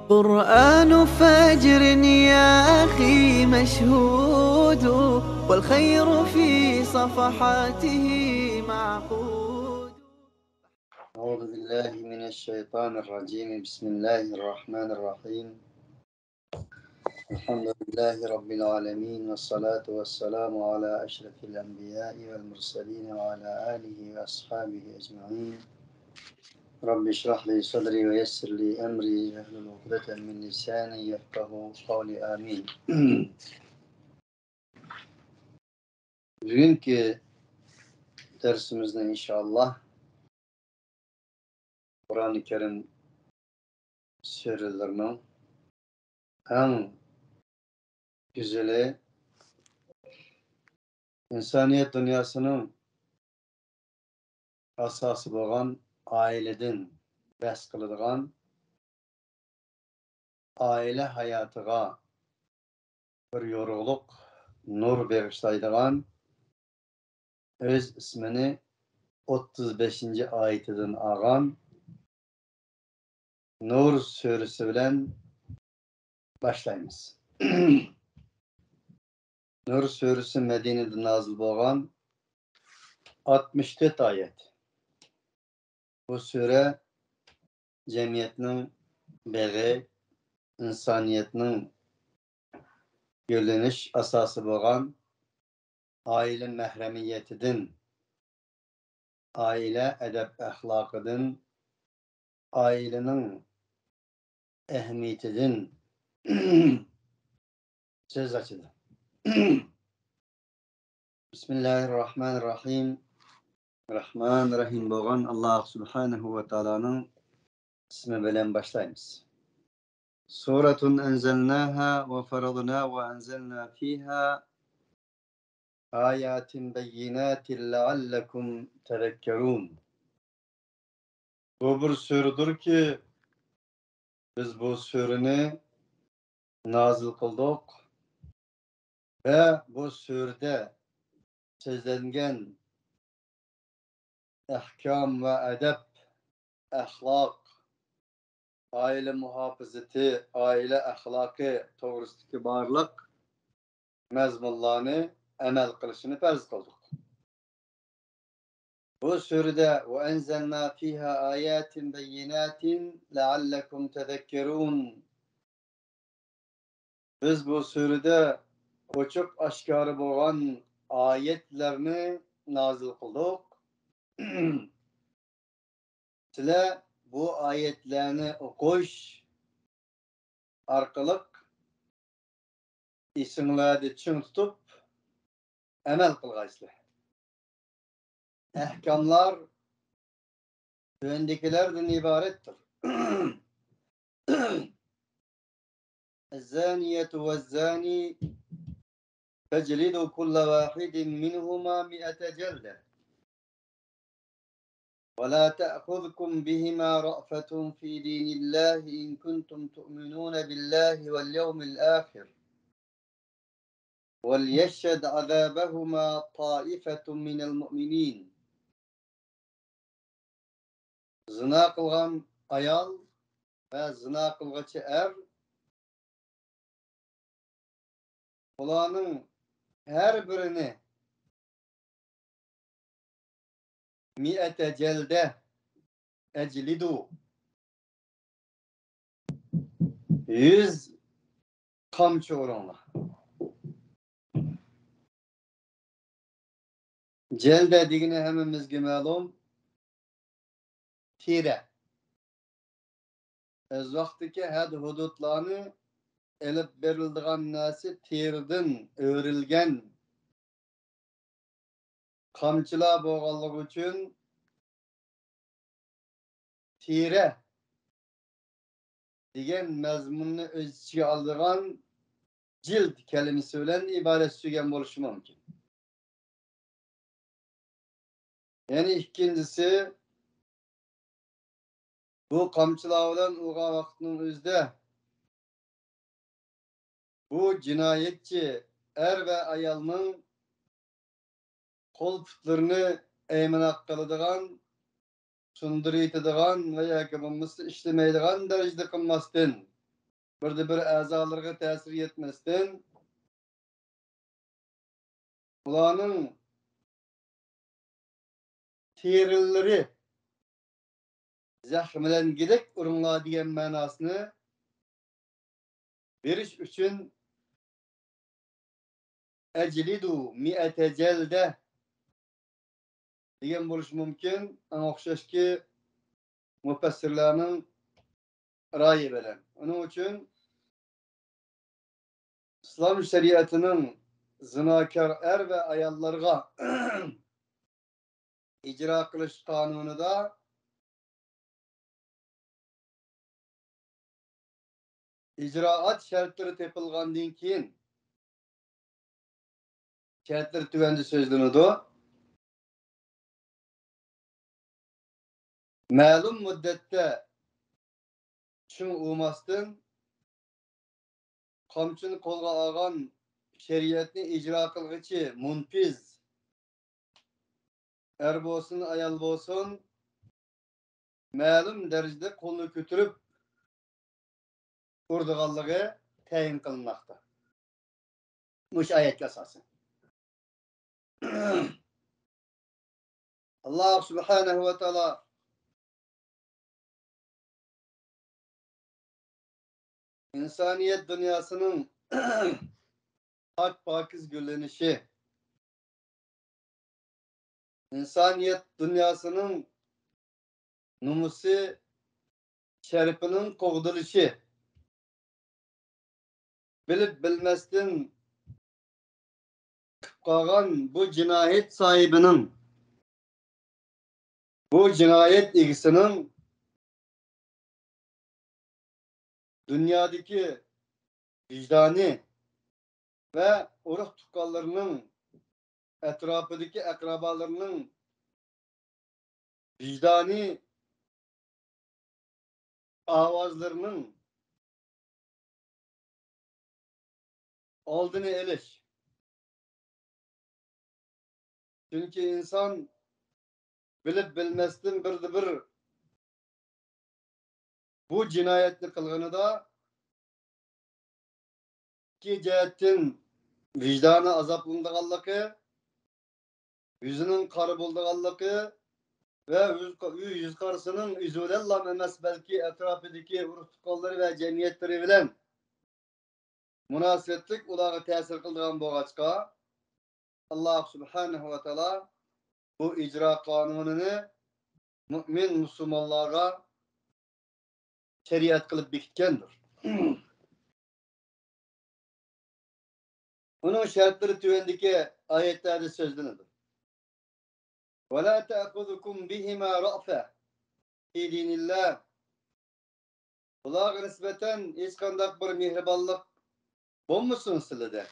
قرآن فجر يا أخي مشهود والخير في صفحاته معقود. أعوذ بالله من الشيطان الرجيم. بسم الله الرحمن الرحيم. الحمد لله رب العالمين، والصلاة والسلام على أشرف الأنبياء والمرسلين وعلى آله وأصحابه أجمعين. رب اشرح لي صدري ويسر لي أمري واحلل عقدة من لساني يفقهوا قولي آمين. Bugünkü dersimizde inşallah Kur'an-ı Kerim surelerinin en güzeli, insaniyet dünyasının asası olan aileden bes kılıdığan aile hayatıga bir yoruluk, nur berişlaydıgan öz ismini 35. ayetinden ağan Nur suresi bilen başlayımız. Nur suresi Medine'de nazil bolan 64 ayet. Bu sure cemiyetinin beği, insaniyetinin göleniş asası bolan aile mehremiyetinden, aile edep ahlakıdın, ailenin ehemmiyetinden söz açıldı. Bismillahirrahmanirrahim. Rahman Rahim boğan Allah Subhanahu ve Taala'nın ismi bilen başlayınız. Suratun enzelnaha ve faradna ve enzelna fiha ayatin beyinatin leallekum tezekkerun. Bu bir suredir ki biz bu sureni nazil kıldık ve bu surede sözlengen ahkam ve edep, ahlak, aile muhafazeti, aile ahlakı doğrusundaki barlık mezmunlarını emel kılışını farz kıldık. Bu surede ve enzelna fiha ayatin beyinatin leallekum tezekkerun. Biz bu surede o çok aşkarı olan ayetlerini nazil kıldık. Sizler bu ayetlerini okuş arkalık isimleri çın tutup emel kılgaysınlar. Ahkamlar öndekilerden ibarettir. الزانية والزاني فاجلدوا كل واحد منهما 100 جلدة ولا تأخذكم بهما رأفة في دين الله إن كنتم تؤمنون بالله واليوم الآخر وليشهد عذابهما طائفة من المؤمنين. Zina kılgan ayal ve zina kılgaçı er, Kulağının her birini 100 celde eclidu 100 kamçı oranla. Celde digini hemimizge malum tire. Ez vaktiki had hudutlarını elip berildiğin nasi tirden öğrilgen kamçıla boğallık için tire diyen mezmununu öz içine aldığın cilt kelimesi bilen ibaret sügen buluşu mümkün. Yani ikincisi bu kamçıla bilen uğa vaktinin özde bu cinayetçi er ve ayalının kol putlarını eymenak kılıdığın, sundur etediğin veya ki bu mısır işlemeydiğin derecede kılmasın. bir azalarga tesir yetmesden ularning terileri zahmlengidek urunla diyen manasını veriş üçün eclidu mi'ete celde diyen buluş mümkün. Ama okşaş ki müfessirlerinin rayı veren. Onun için İslam şeriatının zinakar er ve ayallarga icra kılış kanunu da icraat şartları tepilgandan keyin şartları tüvendi sözlünüdü. Ma'lum müddette şun umastin kamçını kolga algan şeriatni icra kılgıcı munfiz er bolsun ayal bolsun ma'lum derecede kolunu götürüp urduğanlığı tayin kılınmakta. Muş ayet yasası. Allah subhanahu ve teala insaniyet dünyasının hak pakiz güllenişi, insaniyet dünyasının numusu şerifinin kovduruşu, bilip bilmezden kalan bu cinayet sahibinin, bu cinayet ilgisinin dünyadaki vicdani ve uruk tukkallarının etrafındaki akrabalarının vicdani avazlarının aldığını eliş. Çünkü insan bilip bilmezden bir bu cinayetli kılgını da ki cihetin vicdanı azaplandığanlığı, yüzünün karı bulduğanlığı ve yüz karısının üzülenlam emez belki etrafındaki urtukkolları ve cemiyetleri bilen münasebetlik ulağı tesir kıldığan bu açığa Allah subhanahu ve teala bu icra kanununu mümin Müslümanlara şeriat kılıp bekitkendir. Onun şartları tüvendeki ayetlerde sözlenidir. وَلَا تَأْخُذُكُمْ بِهِمَا رَأْفَةً فِي دِينِ اللّٰهِ Kulağa nispeten iskandak bir mihriballık bulmuşsun sizde.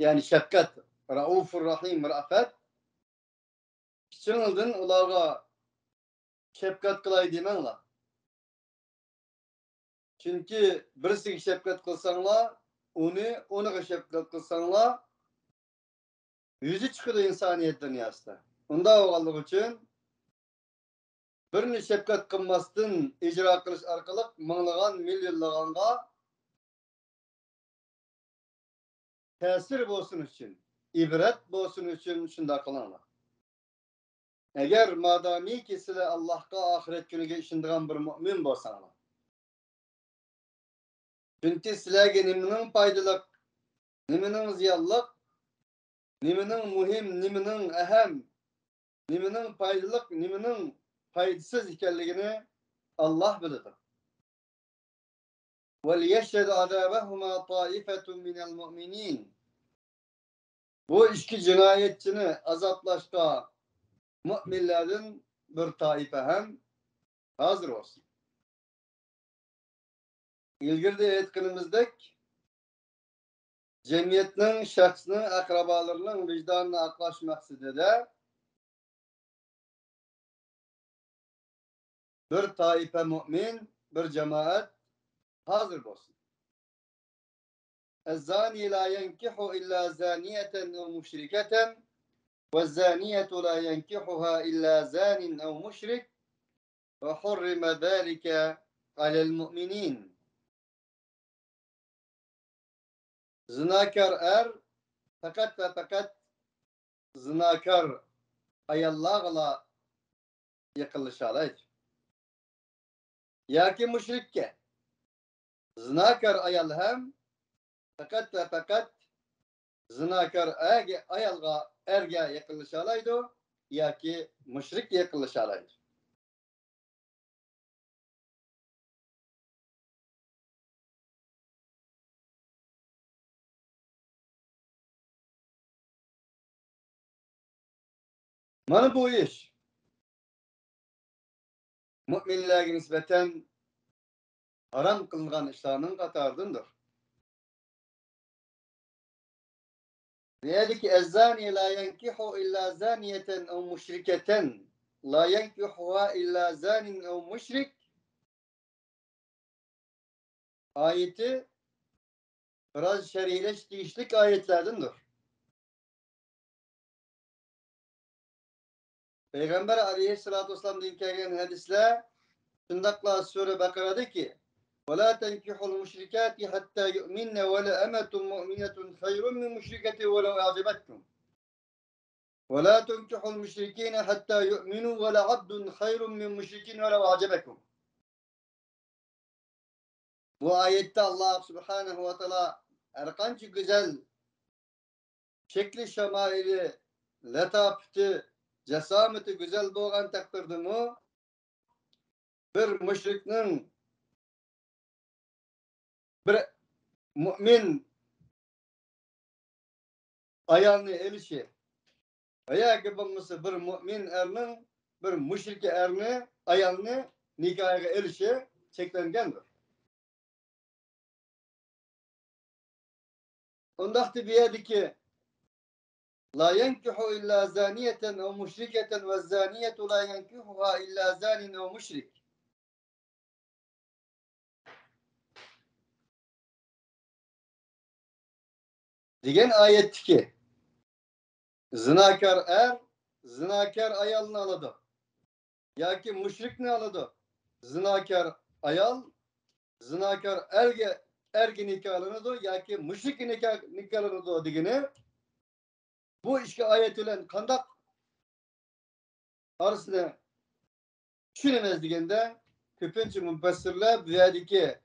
Yani şefkat, raufur rahim, rafet. Çıngıldın ulağa şefkat kılay demenle. Çünkü birisi şefkat kılsanla, onu şefkat kılsanla, yüzü çıkıyor insaniyet dünyasında. Onda oğallık için birini şefkat kılmastın icra kılış arkalık mınlığan, milyonlığanga tesir bolsun için, ibret bolsun için şunda kılanlar. Eğer madami ki sizler Allah'a ahiret günüge işindiğen bir mümin bolsanlar. Çünkü sizlerge nimenin faydalık, nimenin ziyallık, nimenin muhim, nimenin ehem, nimenin faydalık, nimenin faydasız ikenligini Allah bilir. وَلْيَشْهَدْ عَذَابَهُمَا طَائِفَةٌ مِنَ الْمُؤْمِنِينَ Bu iki cinayetçini azaplaşta müminlerin bir taife hem hazır olsun. İlgirde etkinimizdek cemiyetin, şahsının, akrabalarının vicdanına aklaş maksidi de bir taife mümin, bir cemaat hazır olsun. الزاني لا ينكح إلا زانية أو مشركة والزانية لا ينكحها إلا زان أو مشرك وحرم ذلك على المؤمنين zinakar er fakat ve fakat zinakar ayallarla yakınlaşalaydı. Yaki müşrikke zinakar ayal hem fakat ve fakat zinakar ayalga erge yakınlaşalaydı. Yaki müşrik yakınlaşalaydı. Mana bu iş müminlerge nispeten haram kılıngan işlerinin katardındır. Diyedi ki ezzani la yenkihu illa zaniyeten ev müşriketen la yenkihuha illa zanin ev müşrik ayeti biraz şer'ileştirişlik ayetlerdendir. Peygamber aleyhissalatü vesselam dinleyen hadisler şundakla Sure Bakara'daki وَلَا تَنْكِحُوا الْمُشْرِكَاتِ حَتَّى يُؤْمِنَّ وَلَأَمَةٌ مُؤْمِنَةٌ خَيْرٌ مِنْ مُشْرِكَةٍ وَلَوْ أَعْجَبَتْكُمْ وَلَا تُنْكِحُوا الْمُشْرِكِينَ حَتَّى يُؤْمِنُوا وَلَعَبْدٌ خَيْرٌ مِنْ مُشْرِكٍ وَلَوْ أَعْجَبَكُمْ. Bu ayette Allah Subhanahu ve Teala erkançı güzel şekli şemaili letafeti cesameti güzel doğan takdirde mi bir müşriknin bir mümin ayağını elişi veya gibi bir mümin erinin bir müşrik erini ayağını nikahı elişi çeklengendir. Ondakti biyedi ki la yenkihu illa zaniyeten ev müşriketen ve zaniyetu la yenkihuha illa zanin ev müşrik. Diyen ayet ki zinakar er zinakar ayalını aladı. Ya ki müşrik ne aladı? Zinakar ayal zinakar ergi nikahını da ya ki müşrik nikahını da digini bu iki ayet ile kandak arasında düşünemez digende köpünçü müfessirler dedi ki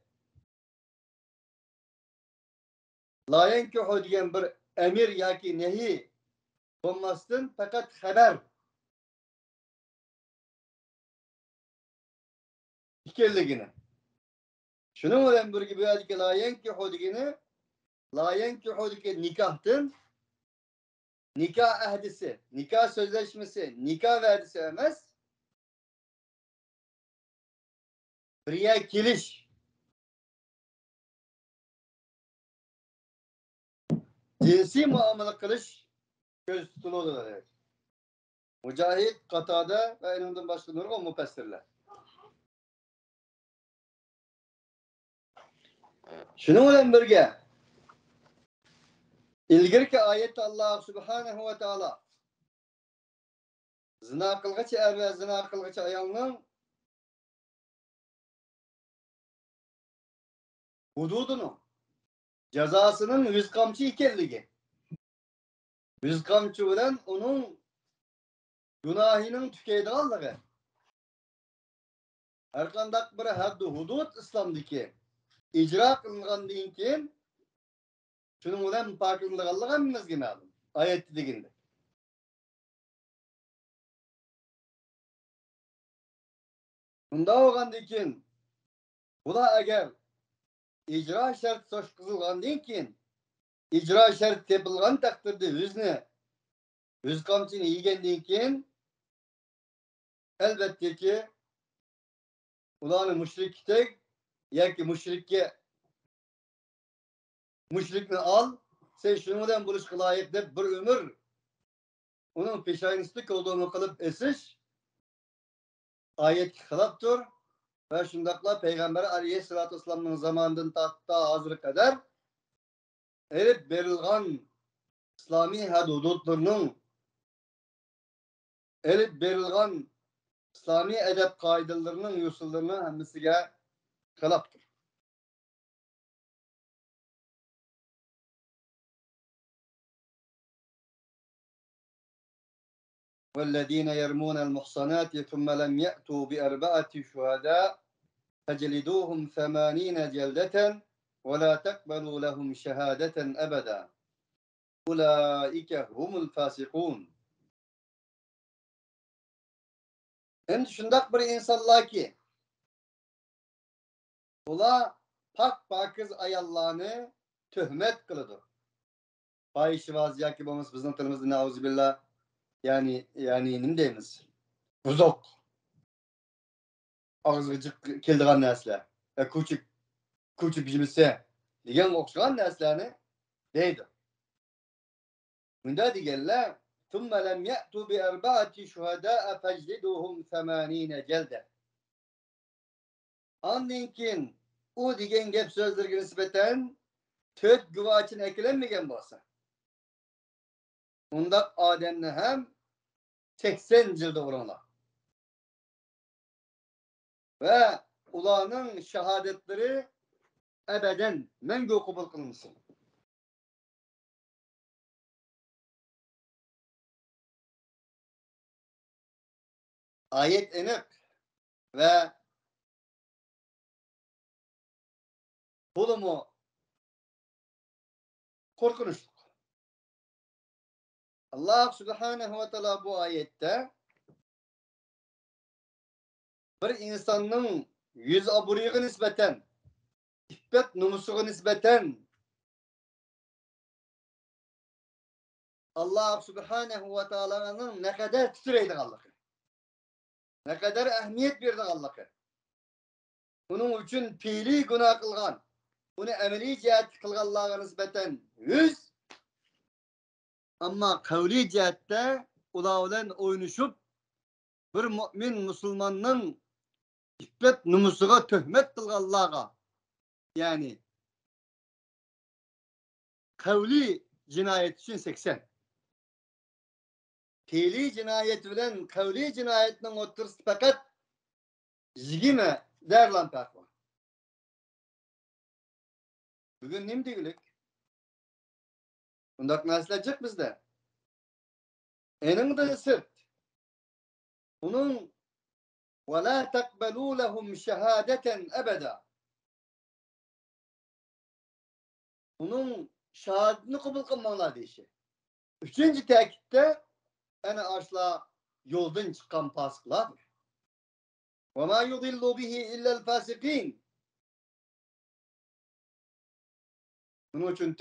la yenkihu diyen bir emir ya ki nehi olmasın fakat haber ikerligine. Şunun ölen bir gibi dedi ki la yenkihu digini la yenkihu dike nikahtın nikah ahdisi, nikah sözleşmesi, nikah verdisi emez. Riya kiliş. Cinsi muamele kılış göz tutuludur. Evet. Mücahit, Katade ve önünden başka nurgun müfessirler. Şunun ile birge ilgirki ayette Allah Subhanahu ve Teala zina kılgıç er ve zina kılgıç ayalının hududunu cezasının 100 kamçı ikerligi. 100 kamçı olan onun günahının tükeydiğallığı. Erkandak bir haddi hudud İslam'daki icra kılıngan deyin ki şunun bilen pakınlıqallığı hemmimiz gibi alın. Ayet dediğinde. Bunda olgan deyin bu da eğer icra şart söz kızılgan deyin ki icra şart tepilgan takdirde yüz kamçını yiyen deyin ki elbette ki ulanı müşrikte ya ki müşrikini al sen şunu bilen buluş kılayık de bir ömür onun peşaynıslık olduğunu kılıp esiş ayet hılaptır ve şundakla Peygamber Aleyhisselatü Vesselam'ın zamanından ta hazır kadar erip verilgan İslami hududlarının erip verilgan İslami edep kaidelerinin usullarının hemmisiga hılaptır. وَالَّذ۪ينَ يَرْمُونَ الْمُحْصَنَاتِ ثُمَّ لَمْ يَأْتُوا بِأَرْبَعَةِ شُهَدَاءَ فَجَلِدُوهُمْ 80 جَلْدَةً وَلَا تَقْبَلُوا لَهُمْ شَهَادَةً أَبَدًا أُولَٰئِكَ هُمُ الْفَاسِقُونَ. Endi şundak bir insanlar ki ula pak-pakiz ayallarını töhmet kılıdır. Fahişi vaziyaki bulmuş bizim tilimizde neuzubillah. Yani ne deyimiz? Buzok. Ağızgıcık keldiğen nesler. Küçük bizimse. Digen okşayan neslerini deydi. Bunda digerler ثُمَّ لَمْ يَأْتُوا بِأَرْبَعَةِ شُهَدَاءَ فَاجْلِدُوهُمْ 80 جَلْدَةً. Andinkin o digen gep sözlerine nispeten töt güvaçın eklenmegen bolsa. Unda ademne hem 80 yılda oranlar. Ve ulanın şehadetleri ebeden mengü kabul kılınsın. Ayet enip ve bulumu korkunçluk. Allah Subhanahu ve Teala bu ayette bir insanın yüz aburiyine nispeten, iffet numusuga nispeten Allah Subhanahu ve Teala'nın ne kadar titreydi Allah'ı. Ne kadar ehemmiyet verdi Allah'ı. Bunun için fiili günah kılgan, bunu emeli cihet kılganlığa nispeten 100, ama kavli cihette ulan oynuşup bir mümin Müslümanın iffet numusuga töhmet kılganlığa, yani kavli cinayet için 80. Fiili cinayet bilen kavli cinayetinin oturması fakat 20 derlan takva. Bugün nim diyorlar? Bundak nasılacak bizde? Eninde sırt. Bunun وَلَا تَقْبَلُوا لَهُمْ شَهَادَةً أَبَدًا. Bunun şehadetini kabul kılmalar deyişi. Üçüncü tekitte en asla yoldan çıkan fasıklardır. وَمَا يُضِلُّ بِهِ إِلَّا الْفَاسِقِينَ. Bunun için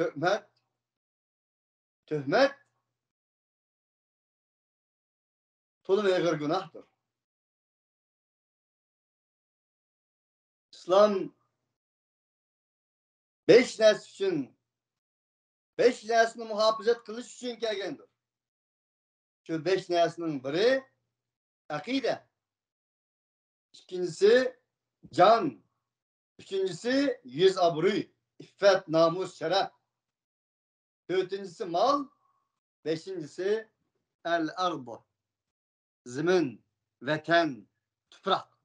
töhmet tulum eğer günahtır. İslam 5 nesl için 5 neslini muhafazat kılış için gelgendir. Şu 5 neslinin biri akide, ikincisi can, üçüncüsü yüz abruy, iffet, namus, şeref, dördüncüsü mal, beşincisi el-arbu, zemin, vatan, toprak.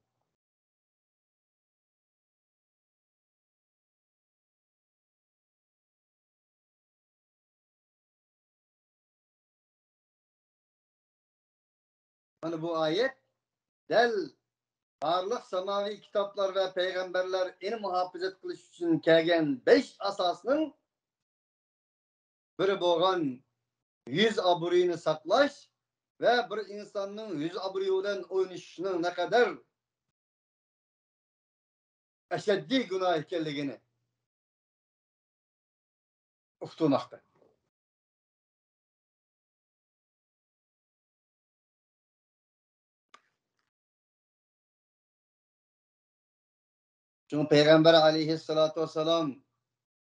Hani bu ayet del varlık semavi kitaplar ve peygamberler en muhafazat kılış için kelgen 5 asasının biri boğan yüz aburuyunu saklaş ve bir insanın yüz aburuyudan oynayışının ne kadar eşeddi günah ekerliğini uhtulmakta. Çünkü Peygamber aleyhissalatu vesselam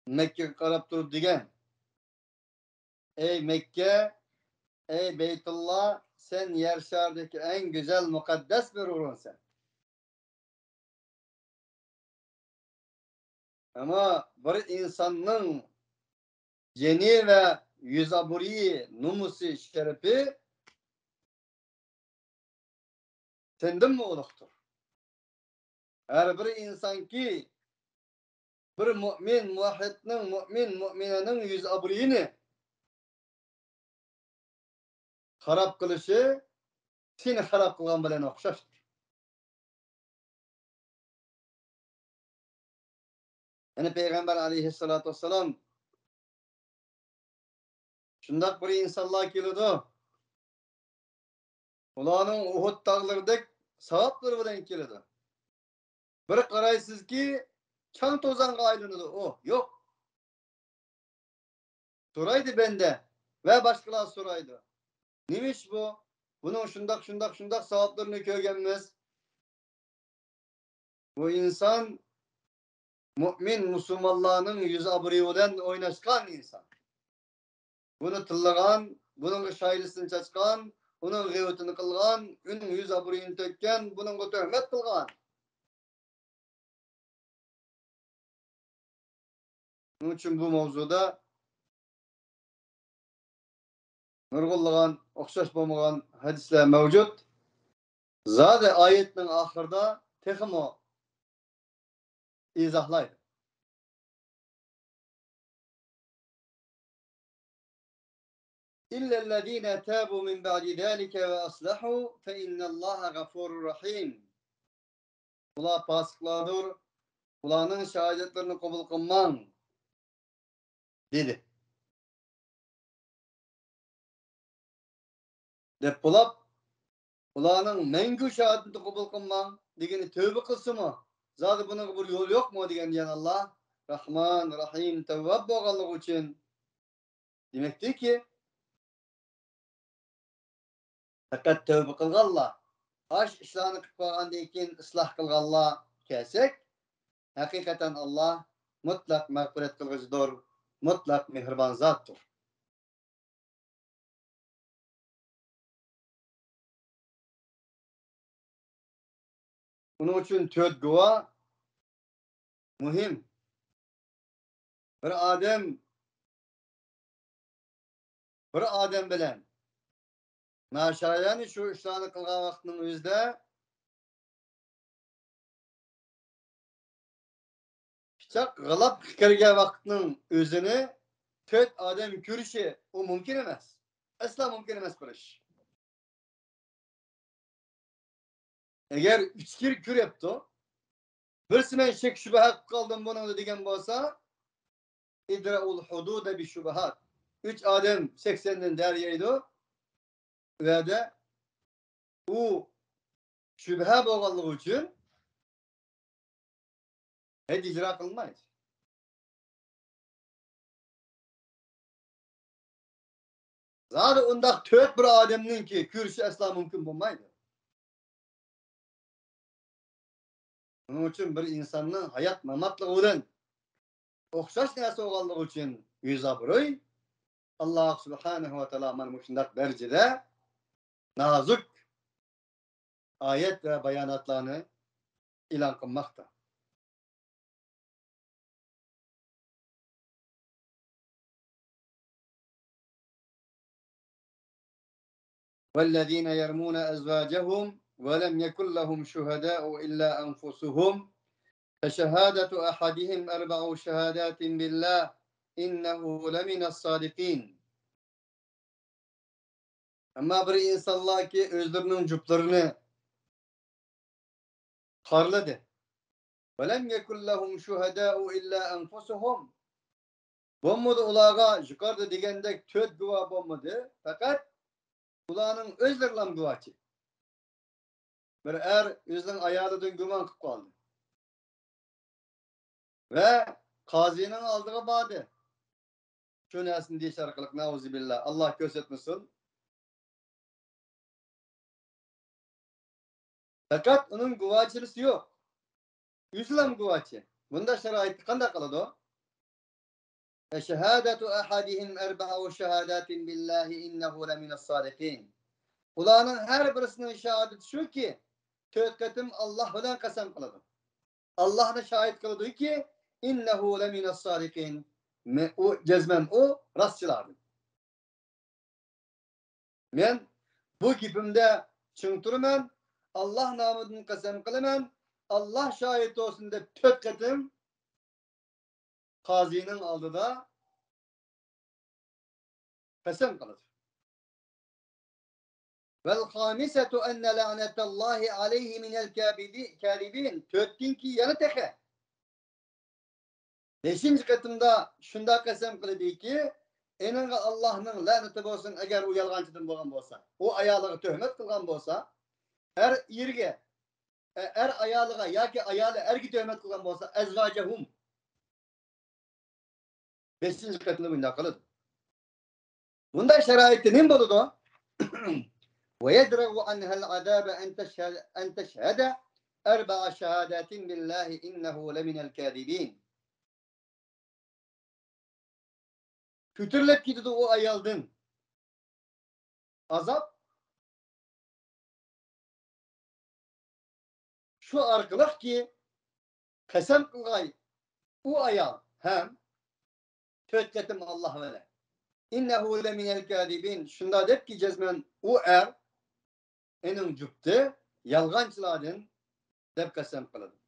Mekke karab durup digen, ey Mekke, ey Beytullah, sen yer şardaki en güzel mukaddes bir urun sen. Ama bir insanın ceni ve yüzaburi numusi şerefi senden mi oluktur? Her bir insan ki bir mümin muvahhidinin, müminenin yüzaburiyini harap kılışı seni harap kılgan bilen okşaştır. Yani Peygamber aleyhissalatu vesselam şundak bir insanlar kelidu. Ulanın Uhud dağlarıdaki savapları bilen kelidu. Bir karaysız ki çan tozan aylınıdı o. Yok. Soraydı bende ve başkalar soraydı. Neymiş bu? Bunun şundak savaplarını kögenmez. Bu insan mümin Müslümanlarının yüz abriyodan oynaşkan insan. Bunu tıllagan, bunun şairlisini çaçkan, bunun gıybetini kılgan, onun yüz abriyini tökken, bunun töhmet kılgan. Onun için bu mevzuda nurgullagan, okşaş bolmagan hadisler mevcut. Zade ayetinin ahırda tehim o izahlaydı. İllellezine tabu min ba'di zalike ve aslahu fe innallaha gafurur rahim. Ula pasıkladır, ulanın şehadetlerini kabul kılman dedi. Dep bulap, ulanın mengü şehadetini kabul kılman degeni tövbe kılsı mı? Zaten bunun bir yol yok mu degen diyen Allah. Rahman, Rahim, Tevvab boğalık için. Demektir ki, fakat tövbe kılgalla, aş işlerini kıpağın deyken ıslah kılgalla kesek, hakikaten Allah mutlak mağfiret kılgıcıdır, mutlak mihriban zattır. Bunun için töt dua mühim. Bir adem bilen naşayani şu işlerini kılgan vaktinin özde piçak gılap kirge vaktinin özünü töt adem körüşü o mümkün emez. Asla mümkün emez bir iş. Eğer üçkir kür yaptı, birisi men şek şübehat kaldım bunu degen bolsa, idra'ul hudude bi şübehat. 3 adem 80'den deryeydi ve de o şübhe boğallığı için hiç icra kılmayız. Zaten onda töt bir ademnin ki kürşü asla mümkün bulmaydı. Bunun için bir insanın hayat mamatlığından okşaş neyse oğallığı için yüz abroy Allah subhanahu ve teala man muşindak bercide nazik ayet ve bayanatlarını ilan kılmakta. وَالَّذ۪ينَ يَرْمُونَ أَزْوَاجَهُمْ وَلَمْ يَكُنْ لَهُمْ شُهَدَاءُ إِلَّا أَنْفُسُهُمْ فَشَهَادَةُ أَحَدِهِمْ أَرْبَعُ شَهَادَاتٍ بِاللّٰهِ إِنَّهُ لَمِنَ الصَّادِقِينَ. Ama bir insanlar ki özlerinin cüplerini karladı. وَلَمْ يَكُنْ لَهُمْ شُهَدَاءُ إِلَّا أَنْفُسُهُمْ. Bommadı ulağa yukarıda digendek töt güva bommadı. Fakat ulağının özlerle güvaçı. Bir özden ayağını dön güman kıp kaldı. Ve kazinin aldığı bağdı. Şönesin diye şarkılık nauzubillah. Allah gözetmesin. Fakat onun güvaçılısı yok. Yüzlem güvaçı. Bunda şerait kanda kaladı o? Şehadetu ahadihim erba'u şehadatin billahi innehu leminas sadikin. Ulanın her birisinin şehadeti şu ki tövbetim Allah bilen kasem kıladı. Allah da şahit kıldı ki innehu leminas sadikin. O cezmen o rastçılardı. Men bu gibimde çıngtırman Allah namıdın kasem kılaman Allah şahit olsun de tövbetim kazinin aldıda kasem kıladı. Vel hamisetu enne la'netallahi aleyhi minel kâribin. Töttinki yanı teke. Beşinci katımda şunda kasem kılıdı ki enenge Allah'ın laneti bolsun eğer o yalgancıdan bolgan bolsa. O ayalığı töhmet kılgan bolsa er irge er ayalığa yaki ayalı ergi töhmet kılgan bolsa ezvacehum. Beşinci katında bunda kılıdı. Bunda şeraitte ne boludu? ويدرأ عنها العذاب أن تشهد أربع شهادات بالله إنه لمن الكاذبين. Kütürlep gidiyordu o ayaldın. Azap şu arkılık ki kasem kılgay o ayal hem tötletim Allah vele. İnnehu leminel kâdibin. Şunda dep ki cezmen o enin cüptü yalgancıladın dep kasem kıladın.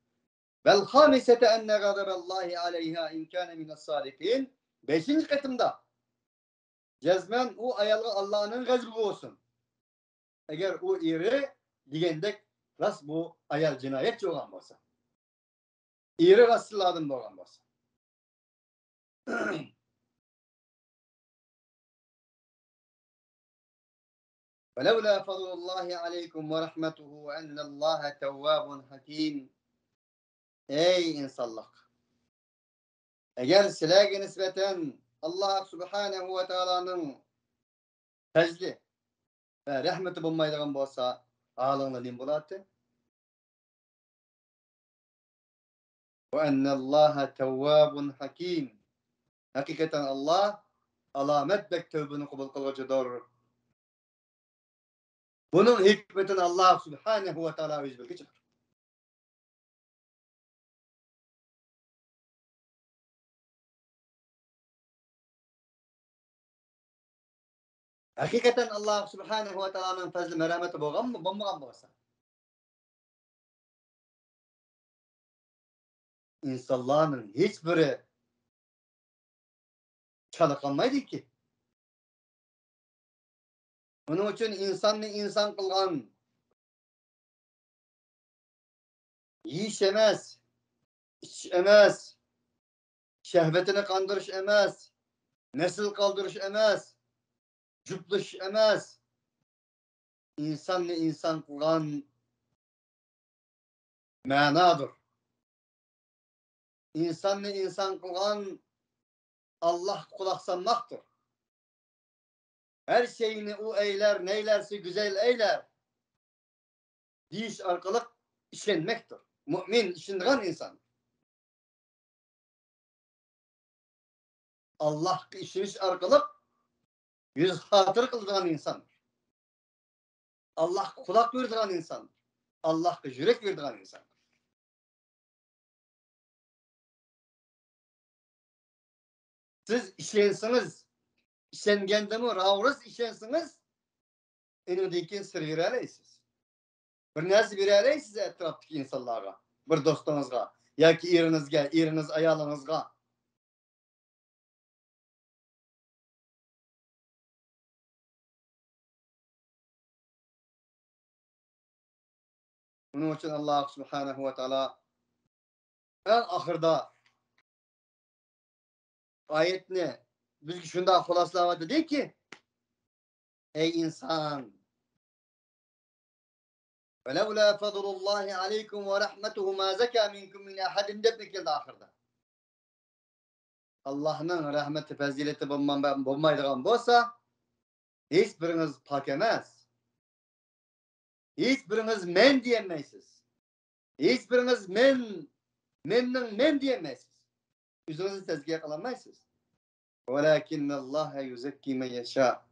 Vel hamisete enne gadaballahi aleyha imkâne minas sadikin. Beşinci katımda cezmen o ayalı Allah'ın gazbı olsun. Eğer o iri digendek ras bu ayal cinayetçi olan olsa. İri rastladın olan olsa. وَلَوْلَا فَضْلُ اللّٰهِ عَلَيْكُمْ وَرَحْمَتُهُ وَاَنَّ اللّٰهَ تَوَّابٌ حَكِيمٌ. Ey insanlık! Eğer silâge nispeten Allah Subhanahu ve Teala'nın fezli ve rahmeti bulmaydıgan bolsa ağlığına nim bulattı. وَاَنَّ اللّٰهَ تَوَّابٌ حَكِيمٌ. Hakikaten Allah alamet bek tövbünü kabul kılıcıdır. Bunun hikmetini Allah Subhanahu ve Teala özü bilgidir. Hakikaten Allah Subhanahu ve Teala'nın fazla merhameti bolgan mı? Bolmagan bolsa. İnsanların hiçbiri çalıkanmaydı ki. Onun için insanı insan kılgan yiyiş emez, iç emez, şehvetini kandırış emez, nesil kaldırış emez, cüplüş emez. İnsanı insan kılgan manadır. İnsanı insan kılgan Allah kulaksanmaktır. Her şeyini o eyler, neylerse güzel eyler. Diş arkalık işenmektir. Mümin işindiğin insan. Allah işiniş arkalık yüz hatır kıldığın insandır. Allah kulak verdiğin insandır. Allah yürek verdiğin insandır. Siz işensiniz, işengende mi, ravrız işensiniz, enindeki sır vereleysiz. Bir nersi vereleysiz etraftaki insanlara, bir dostunuzga, ya ki erinizge, eriniz ayalınızga. Bunun için Allah Subhanahu ve Teala en ahırda ayetini biz şunda hulasla dedi ki ey insan وَلَوْلَا فَضْلُ اللّٰهِ عَلَيْكُمْ وَرَحْمَتُهُ مَا زَكَى مِنْكُمْ مِنْ اَحَدٍ dep geldi ahırda. Allah'ın rahmeti, fezileti bulmaydıgan bolsa hiçbiriniz pak emez. Hiçbiriniz men diyemeysiz. Hiçbiriniz men diyemeysiz. Yüzünüzü tezkiye kılamayısınız. وَلَكِنَّ اللّٰهَ يُزَكِّي مَنْ يَشَاءُ.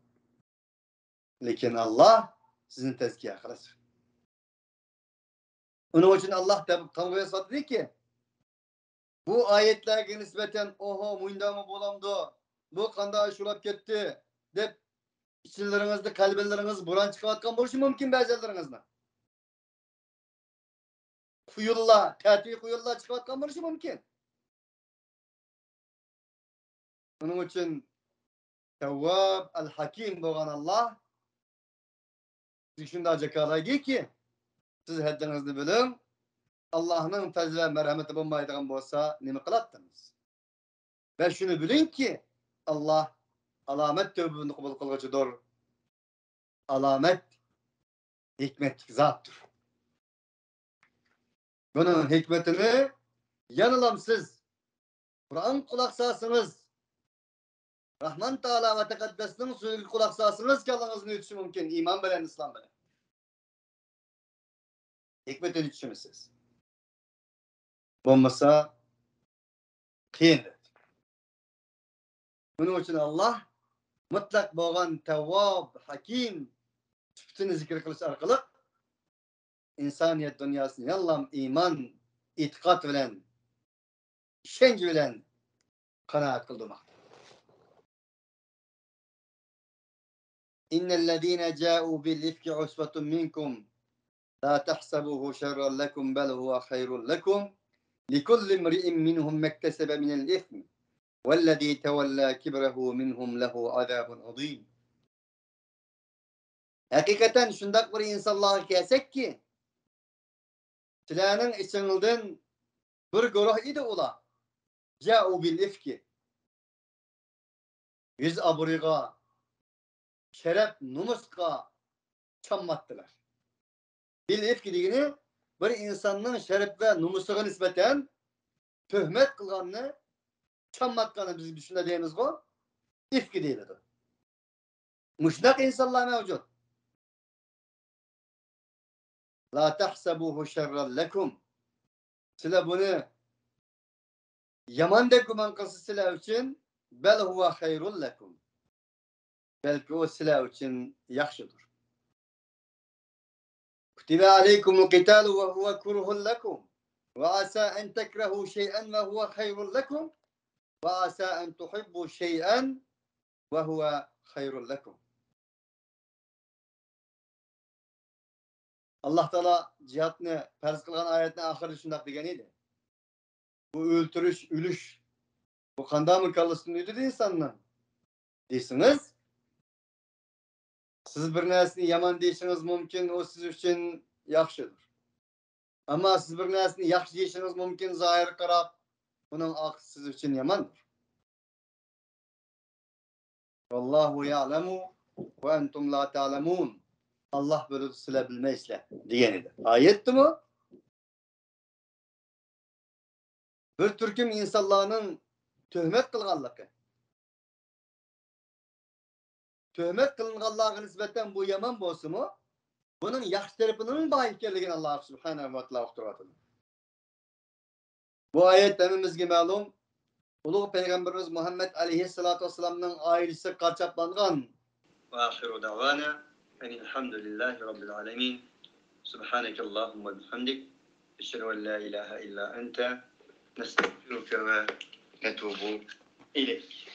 Lakin Allah sizin tezkiye kılasın. Onun için Allah tam ve satı dedi ki bu ayetlerge nispeten oho muyndamı bolamdı, bu kanda şurap gitti dep içlerinizde kalbeleriniz buran çıkartkan buluşu mümkün bazılarınızda. Kuyulla, tertih kuyulla çıkartkan buluşu mümkün. Onun için Tevvab el-Hakim boğan Allah Şunda cakalaydı ki siz haddinizni bilin. Allah'ın fazl ve merhameti bulmaydigan bolsa nima qilattınız? Ve şunu bilin ki Allah alamet tövbünü kabul kılgıcıdır. Alamet hikmetli zattır. Bunun hikmetini yanılamsız Kur'an kulak sasınız. Rahman Teala ve Tekaddes'nin sözü kulak sasınız ki Allah'ınızın ütüsü mümkün. İman bilen, İslam bilen. Hikmetin ütüsünüz. Olmasa kıyındır. Bunun için Allah mutlak boğan tevvab, hakim sıfatını zikir kılış arkalık insaniyet dünyasını yallam iman, itikat bilen, işenç bilen kanaat kıldırmak. İnnellezîne câ'û bil-ifki usbatun minkum la tahsabuhu şerran lekum bel huve hayrun lekum likulli imri'in minhum mektesebe minel ism vellezî tevellâ kibrehu minhum lehu azâbun azîm. Hakikaten şundak bir insanlığa kelsek ki sizlerinin içinizden bir guruh idi ola. Câ'û bil-ifki yüz abriga, şeref, numuska çammattılar. Bil-ifki degini bir insanın şeref ve numusuga nispeten töhmet kılganını çammatkanı biz şunda deyimiz go. İfki deyildi. Muşnak insanlar mevcut. La tahsabuhu şerran lekum. Sizler bunu yaman de guman kılsı sizler için bel huve hayrun lekum. Belki o sizler için yaxşıdır. Kutibe aleykumul qitalu ve huve kurhun lekum. Ve asa en tekrehu şey'en ve huve hayrun lekum. Ve asa en tuhibbu şey'en ve huve hayrun lekum. Allah Teala cihatını farz kılgan ayetine ahırı şundak degen idi. Bu öldürüş, ölüş, bu kanda mı kalısın dedi insanla. Deysiniz. Siz bir nesini yaman deyişiniz mümkün, o siz için yaxşıdır. Ama siz bir nesini yaxşı deyişiniz mümkün, zahir karab, bunun akı siz için yamandır. Vallahu ya'lemu ve entum la ta'lemun. Allah böyle size bilmeysle diyenidir. Ayetti mi? Bir türküm insanların töhmet kılganlığı. Töhmet kılınganlığa nispeten bu yaman bolsa mu? Bunun yaxşı tarafının bahikkerligini Allah subhanahu ve ta'ala uqturatıdır. Bu ayet demimizge ma'lum. Uluğ Peygamberimiz Muhammed aleyhissalatu vesselam'nın ailesi kaçaplangan. Ve ahiru davana enilhamdülillahi rabbil alemin. Subhaneke Allahumma bihamdik. Eşhedü en la ilahe illa ente. Nestağfiruke ve netubu ileyk.